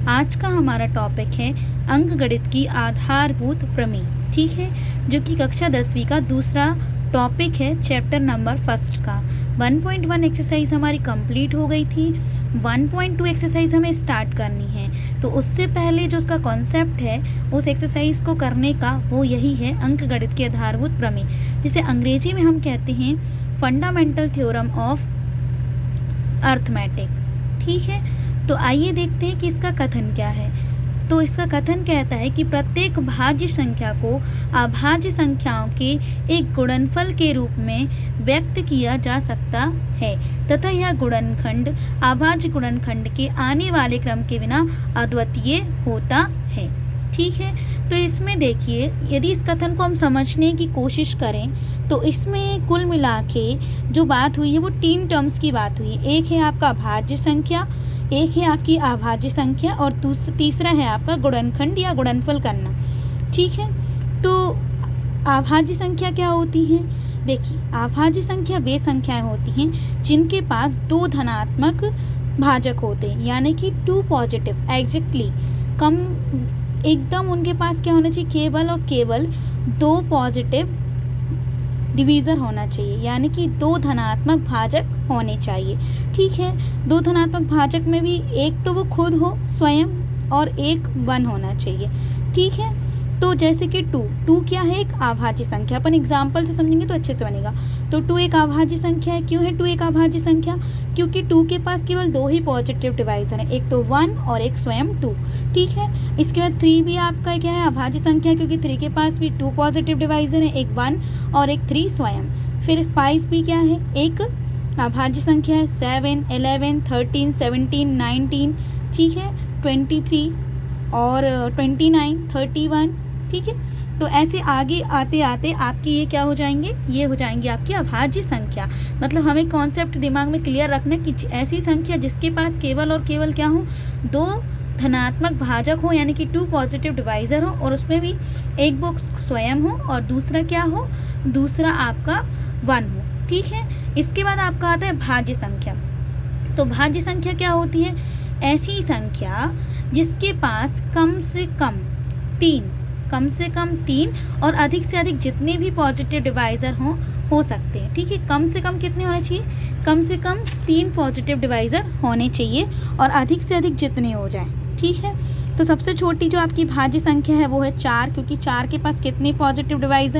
आज का हमारा टॉपिक है अंकगणित की आधारभूत प्रमेय, ठीक है, जो कि कक्षा 10वीं का दूसरा टॉपिक है चैप्टर नंबर फर्स्ट का। 1.1 एक्सरसाइज हमारी कंप्लीट हो गई थी। 1.2 एक्सरसाइज हमें स्टार्ट करनी है, तो उससे पहले जो उसका कॉन्सेप्ट है उस एक्सरसाइज को करने का वो यही है अंकगणित के आधारभूत प्रमेय, जिसे अंग्रेजी में हम कहते हैं फंडामेंटल थ्योरम ऑफ अर्थमेटिक, ठीक है। तो आइए देखते हैं कि इसका कथन क्या है। तो इसका कथन कहता है कि प्रत्येक भाज्य संख्या को अभाज्य संख्याओं के एक गुणनफल के रूप में व्यक्त किया जा सकता है तथा यह गुणनखंड अभाज्य गुणनखंड के आने वाले क्रम के बिना अद्वितीय होता है, ठीक है। तो इसमें देखिए, यदि इस कथन को हम समझने की कोशिश करें तो इसमें कुल मिला के जो बात हुई है वो 3 टर्म्स की बात हुई है। एक है आपका भाज्य संख्या, एक है आपकी अभाज्य संख्या और तीसरा है आपका गुणनखंड या गुणनफल करना, ठीक है। तो अभाज्य संख्या क्या होती है? देखिए, अभाज्य संख्या वे संख्याएं होती हैं जिनके पास 2 धनात्मक भाजक होते हैं, यानी कि 2 पॉजिटिव, एग्जैक्टली कम एकदम उनके पास क्या होना चाहिए, केवल और केवल 2 पॉजिटिव डिवीज़र होना चाहिए, यानी कि 2 धनात्मक भाजक होने चाहिए, ठीक है। 2 धनात्मक भाजक में भी एक तो वो खुद हो स्वयं और एक 1 होना चाहिए, ठीक है। तो जैसे कि 2 क्या है, एक अभाज्य संख्या। अपन एग्जाम्पल से समझेंगे तो अच्छे से बनेगा। तो 2 एक अभाज्य संख्या है। क्यों है 2 एक अभाज्य संख्या? क्योंकि 2 के पास केवल 2 ही पॉजिटिव डिवाइजर हैं, एक तो 1 और एक स्वयं 2, ठीक है। इसके बाद 3 भी आपका क्या है, अभाज्य संख्या, क्योंकि 3 के पास भी 2 पॉजिटिव डिवाइजर हैं, एक 1 और एक 3 स्वयं। फिर 5 भी क्या है, एक अभाज्य संख्या है। 7, 11, 13, 17, 19, ठीक है, 23 और 29, 31, ठीक है। तो ऐसे आगे आते आते आपकी ये क्या हो जाएंगे, ये हो जाएंगी आपकी अभाज्य संख्या। मतलब हमें कॉन्सेप्ट दिमाग में क्लियर रखना कि ऐसी संख्या जिसके पास केवल और केवल क्या हो, 2 धनात्मक भाजक हो, यानी कि 2 पॉजिटिव डिवाइजर हो, और उसमें भी एक वो स्वयं हो और दूसरा क्या हो, दूसरा आपका 1 हो, ठीक है। इसके बाद आपका आता है भाज्य संख्या। तो भाज्य संख्या क्या होती है? ऐसी संख्या जिसके पास कम से कम 3 और अधिक से अधिक जितने भी पॉजिटिव डिवाइजर हो सकते हैं, ठीक है। कम से कम कितने होने चाहिए? कम से कम 3 पॉजिटिव डिवाइजर होने चाहिए और अधिक से अधिक जितने हो जाएं, ठीक है। तो सबसे छोटी जो आपकी भाज्य संख्या है वो है 4, क्योंकि 4 के पास कितने पॉजिटिव डिवाइजर